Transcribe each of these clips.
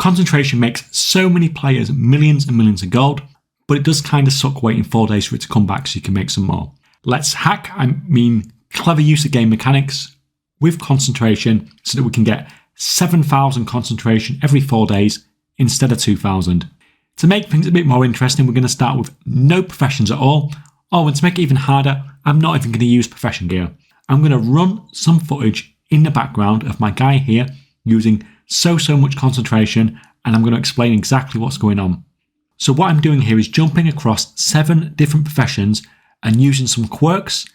Concentration makes so many players millions and millions of gold, but it does kind of suck waiting 4 days for it to come back so you can make some more. Let's hack, clever use of game mechanics with concentration so that we can get 7,000 concentration every 4 days instead of 2,000. To make things a bit more interesting, we're going to start with no professions at all. Oh, and to make it even harder, I'm not even going to use profession gear. I'm going to run some footage in the background of my guy here using so much concentration, and I'm going to explain exactly what's going on. So what I'm doing here is jumping across 7 different professions and using some quirks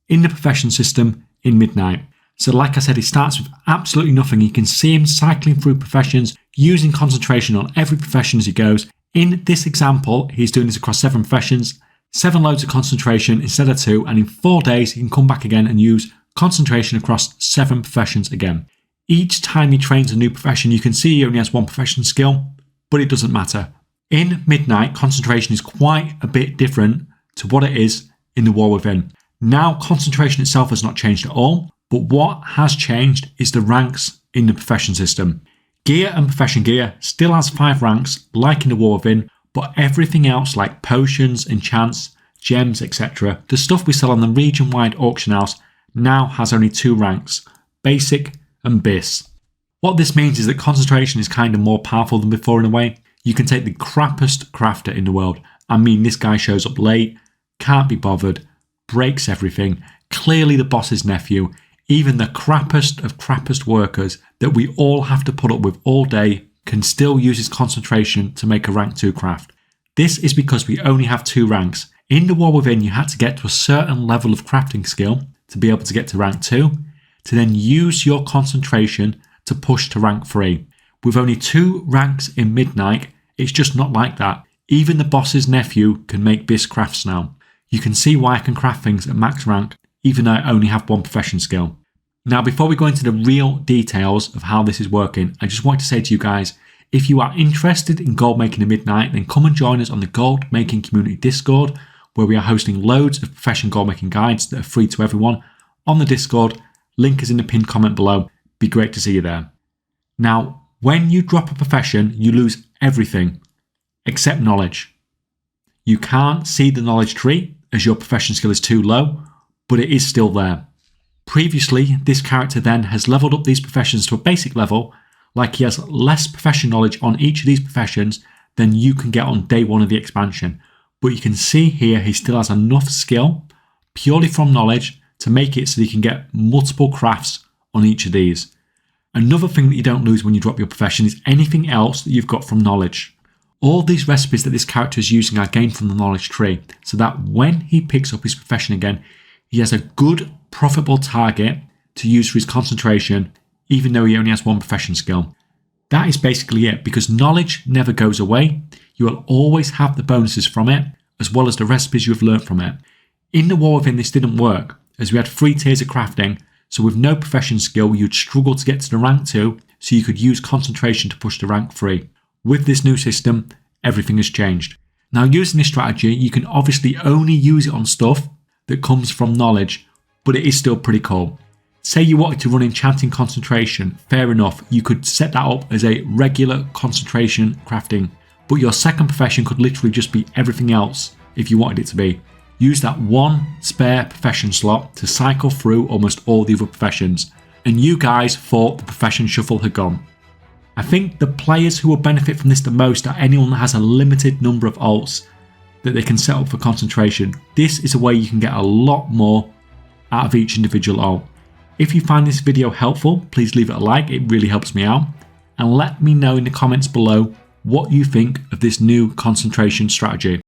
in the profession system in Midnight. So like I said, he starts with absolutely nothing. You can see him cycling through professions, using concentration on every profession as he goes. In this example, he's doing this across 7 professions, 7 loads of concentration instead of 2, and in 4 days he can come back again and use concentration across 7 professions again. Each time he trains a new profession, you can see he only has 1 profession skill, but it doesn't matter. In Midnight, concentration is quite a bit different to what it is in the War Within. Now, concentration itself has not changed at all, but what has changed is the ranks in the profession system. Gear and profession gear still has 5 ranks, like in the War Within, but everything else like potions, enchants, gems, etc., the stuff we sell on the region-wide auction house now has only 2 ranks, basic and bis. What this means is that concentration is kind of more powerful than before in a way. You can take the crappest crafter in the world. This guy shows up late, can't be bothered, breaks everything, clearly the boss's nephew. Even the crappest of crappest workers that we all have to put up with all day can still use his concentration to make a rank 2 craft. This is because we only have 2 ranks. In the War Within, you had to get to a certain level of crafting skill to be able to get to rank 2, to then use your concentration to push to rank 3. With only 2 ranks in Midnight, it's just not like that. Even the boss's nephew can make bis crafts now. You can see why I can craft things at max rank, even though I only have 1 profession skill. Now, before we go into the real details of how this is working, I just want to say to you guys, if you are interested in gold making in Midnight, then come and join us on the Gold Making Community Discord, where we are hosting loads of profession gold making guides that are free to everyone on the Discord. Link is in the pinned comment below. Be great to see you there. Now, when you drop a profession, you lose everything except knowledge. You can't see the knowledge tree as your profession skill is too low, but it is still there. Previously, this character then has leveled up these professions to a basic level, like he has less profession knowledge on each of these professions than you can get on day 1 of the expansion. But you can see here he still has enough skill, purely from knowledge, to make it so he can get multiple crafts on each of these. Another thing that you don't lose when you drop your profession is anything else that you've got from knowledge. All these recipes that this character is using are gained from the knowledge tree, so that when he picks up his profession again, he has a good, profitable target to use for his concentration, even though he only has 1 profession skill. That is basically it, because knowledge never goes away. You will always have the bonuses from it, as well as the recipes you have learned from it. In the War Within, this didn't work, as we had 3 tiers of crafting, so with no profession skill, you'd struggle to get to the rank 2, so you could use concentration to push to rank 3. With this new system, everything has changed. Now, using this strategy, you can obviously only use it on stuff that comes from knowledge, but it is still pretty cool. Say you wanted to run enchanting concentration, fair enough, you could set that up as a regular concentration crafting, but your second profession could literally just be everything else if you wanted it to be. Use that 1 spare profession slot to cycle through almost all the other professions, and you guys thought the profession shuffle had gone. I think the players who will benefit from this the most are anyone that has a limited number of alts that they can set up for concentration. This is a way you can get a lot more out of each individual alt. If you find this video helpful, please leave it a like, it really helps me out. And let me know in the comments below what you think of this new concentration strategy.